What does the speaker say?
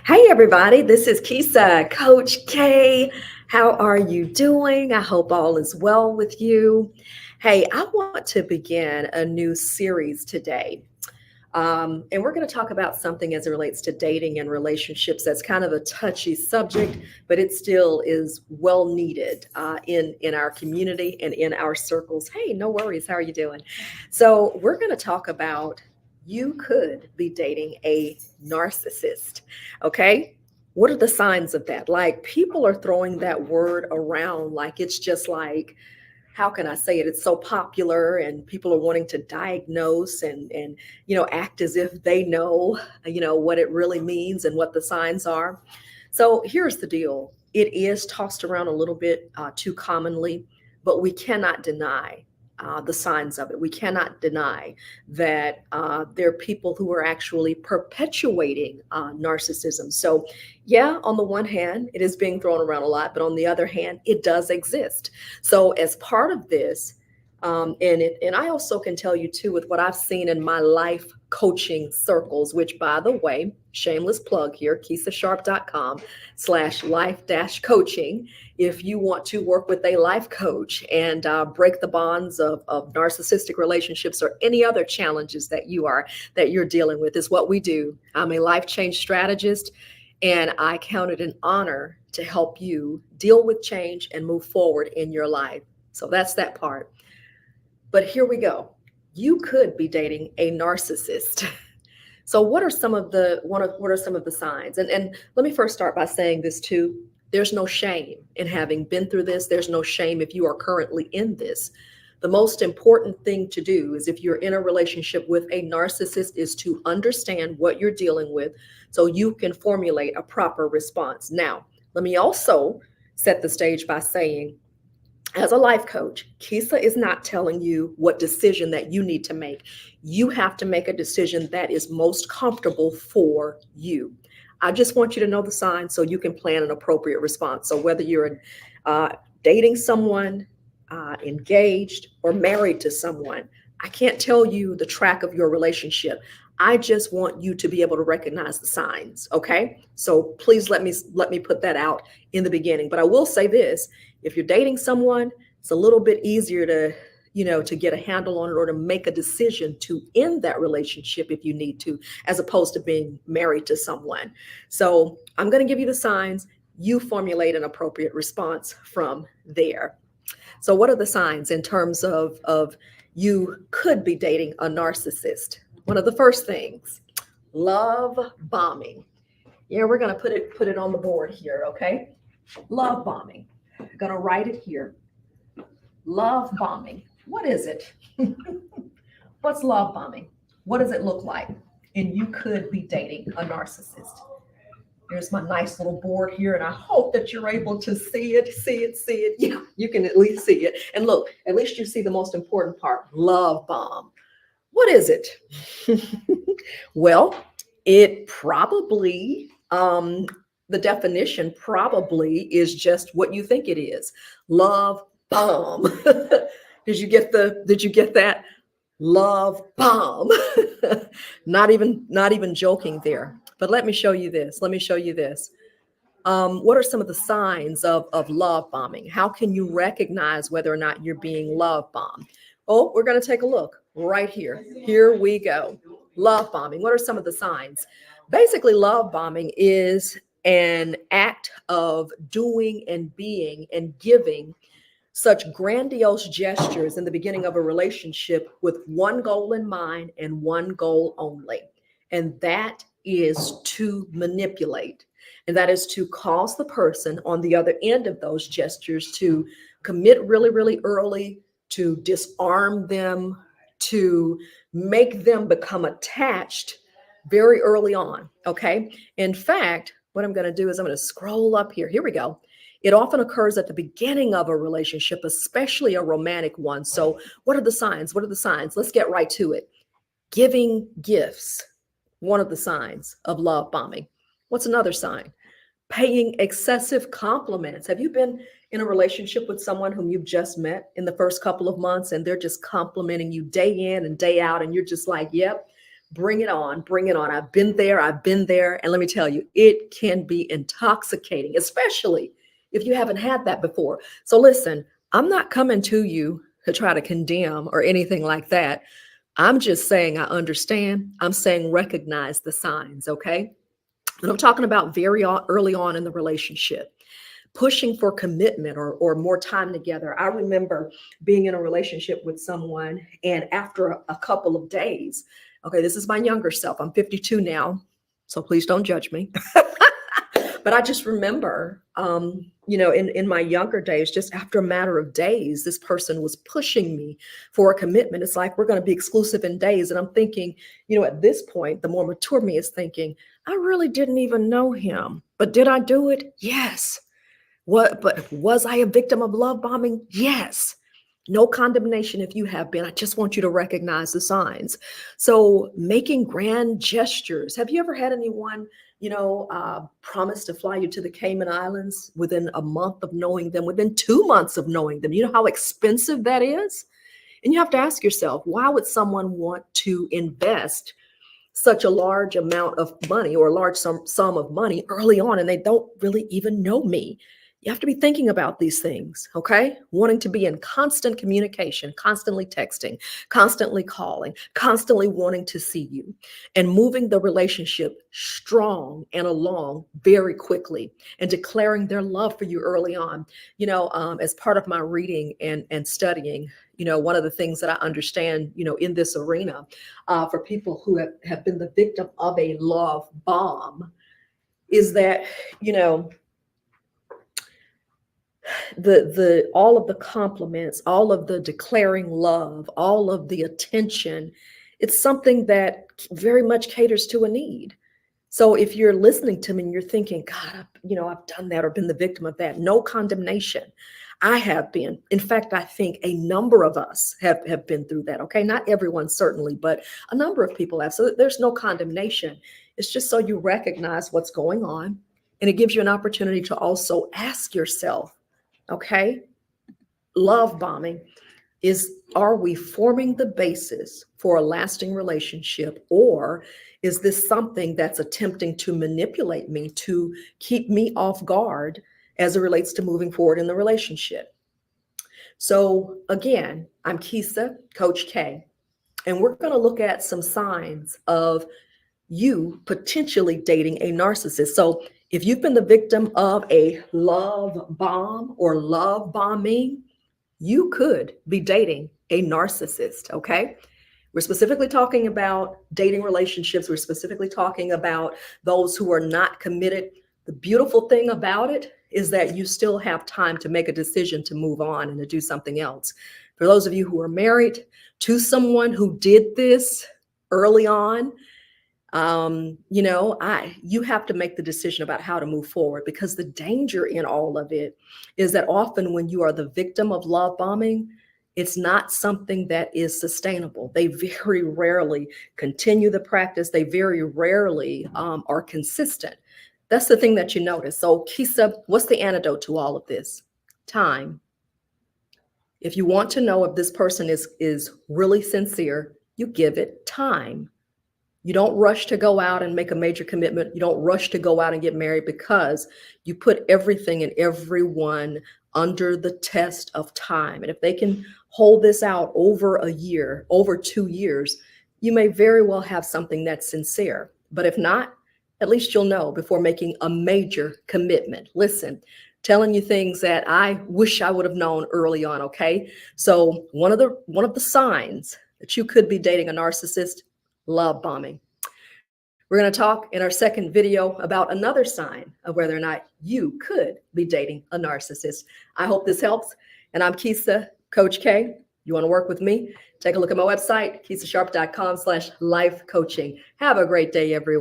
Hey, everybody, this is Kisa, Coach K. How are you doing? I hope all is well with you. Hey, I want to begin a new series today. And we're going to talk about something as it relates to dating and relationships that's kind of a touchy subject, but it still is well needed in our community and in our circles. Hey, no worries. How are you doing? So, we're going to talk about you could be dating a narcissist. Okay. What are the signs of that? Like, people are throwing that word around like it's just like, how can I say it? It's so popular, and people are wanting to diagnose and act as if they know what it really means and what the signs are. So here's the deal: it is tossed around a little bit too commonly, but we cannot deny. The signs of it. We cannot deny that there are people who are actually perpetuating narcissism. So, yeah, on the one hand, it is being thrown around a lot, but on the other hand, it does exist. So as part of this, and I also can tell you too, with what I've seen in my life coaching circles, which, by the way, shameless plug here, KisaSharp.com/life dash coaching. If you want to work with a life coach and break the bonds of narcissistic relationships or any other challenges that you're dealing with, is what we do. I'm a life change strategist, and I count it an honor to help you deal with change and move forward in your life. So that's that part. But here we go. You could be dating a narcissist. So what are some of the what are some of the signs? And let me first start by saying this too. There's no shame in having been through this. There's no shame if you are currently in this. The most important thing to do is, if you're in a relationship with a narcissist, is to understand what you're dealing with so you can formulate a proper response. Now, let me also set the stage by saying, as a life coach, Kisa is not telling you what decision that you need to make. You have to make a decision that is most comfortable for you. I just want you to know the signs so you can plan an appropriate response. So whether you're dating someone, engaged, or married to someone, I can't tell you the track of your relationship. I just want you to be able to recognize the signs. Okay. So please let me put that out in the beginning. But I will say this: if you're dating someone, it's a little bit easier to get a handle on it, or to make a decision to end that relationship if you need to, as opposed to being married to someone. So I'm going to give you the signs. You formulate an appropriate response from there. So what are the signs in terms of you could be dating a narcissist? One of the first things: love bombing. Yeah, we're going to put it on the board here, okay? Love bombing. I'm going to write it here. Love bombing. What is it? What's love bombing? What does it look like? And you could be dating a narcissist. There's my nice little board here, and I hope that you're able to see it, see it, see it. Yeah, you can at least see it. And look, at least you see the most important part: love bomb. What is it? Well, it probably, the definition probably is just what you think it is: love bomb. Did you get that? Love bomb. Not even joking there. But let me show you this. Let me show you this. What are some of the signs of love bombing? How can you recognize whether or not you're being love bombed? Oh, we're going to take a look right here. Here we go. Love bombing. What are some of the signs? Basically, love bombing is an act of doing and being and giving such grandiose gestures in the beginning of a relationship with one goal in mind and one goal only. And that is to manipulate. And that is to cause the person on the other end of those gestures to commit really, really early, to disarm them, to make them become attached very early on. Okay. In fact, what I'm going to do is I'm going to scroll up here. Here we go. It often occurs at the beginning of a relationship, especially a romantic one. So what are the signs? What are the signs? Let's get right to it. Giving gifts, one of the signs of love bombing. What's another sign? Paying excessive compliments. Have you been in a relationship with someone whom you've just met in the first couple of months, and they're just complimenting you day in and day out, and you're just like, yep, Bring it on, bring it on. I've been there, I've been there. And let me tell you, it can be intoxicating, especially if you haven't had that before. So listen, I'm not coming to you to try to condemn or anything like that. I'm just saying I understand. I'm saying recognize the signs, okay? And I'm talking about early on in the relationship, pushing for commitment or more time together. I remember being in a relationship with someone, and after a couple of days, okay, this is my younger self. I'm 52 now, so please don't judge me. But I just remember, in my younger days, just after a matter of days, this person was pushing me for a commitment. It's like, we're going to be exclusive in days. And I'm thinking, at this point, the more mature me is thinking, I really didn't even know him. But did I do it? Yes. But was I a victim of love bombing? Yes. No condemnation if you have been. I just want you to recognize the signs. So making grand gestures. Have you ever had anyone, promise to fly you to the Cayman Islands within a month of knowing them, within 2 months of knowing them? You know how expensive that is? And you have to ask yourself, why would someone want to invest such a large amount of money or a large sum of money early on, and they don't really even know me? You have to be thinking about these things, okay? Wanting to be in constant communication, constantly texting, constantly calling, constantly wanting to see you, and moving the relationship strong and along very quickly, and declaring their love for you early on. As part of my reading and studying, one of the things that I understand, in this arena, for people who have been the victim of a love bomb, is that, the all of the compliments, all of the declaring love, all of the attention, it's something that very much caters to a need. So if you're listening to me and you're thinking, God, I've done that or been the victim of that, no condemnation. I have been. In fact, I think a number of us have been through that. Okay. Not everyone, certainly, but a number of people have. So there's no condemnation. It's just so you recognize what's going on. And it gives you an opportunity to also ask yourself, okay, love bombing are we forming the basis for a lasting relationship, or is this something that's attempting to manipulate me to keep me off guard as it relates to moving forward in the relationship? So again, I'm Kisa, Coach K, and we're going to look at some signs of you potentially dating a narcissist. So if you've been the victim of a love bomb or love bombing, you could be dating a narcissist, okay? We're specifically talking about dating relationships. We're specifically talking about those who are not committed. The beautiful thing about it is that you still have time to make a decision to move on and to do something else. For those of you who are married to someone who did this early on, you have to make the decision about how to move forward, because the danger in all of it is that often when you are the victim of love bombing, it's not something that is sustainable. They very rarely continue the practice. They very rarely are consistent. That's the thing that you notice. So Kisa, what's the antidote to all of this? Time. If you want to know if this person is really sincere, you give it time. You don't rush to go out and make a major commitment. You don't rush to go out and get married, because you put everything and everyone under the test of time. And if they can hold this out over a year, over 2 years, you may very well have something that's sincere. But if not, at least you'll know before making a major commitment. Listen, telling you things that I wish I would have known early on, okay? So one of the signs that you could be dating a narcissist: love bombing. We're going to talk in our second video about another sign of whether or not you could be dating a narcissist. I hope this helps. And I'm Kisa, Coach K. You want to work with me? Take a look at my website, kisasharp.com/life coaching. Have a great day, everyone.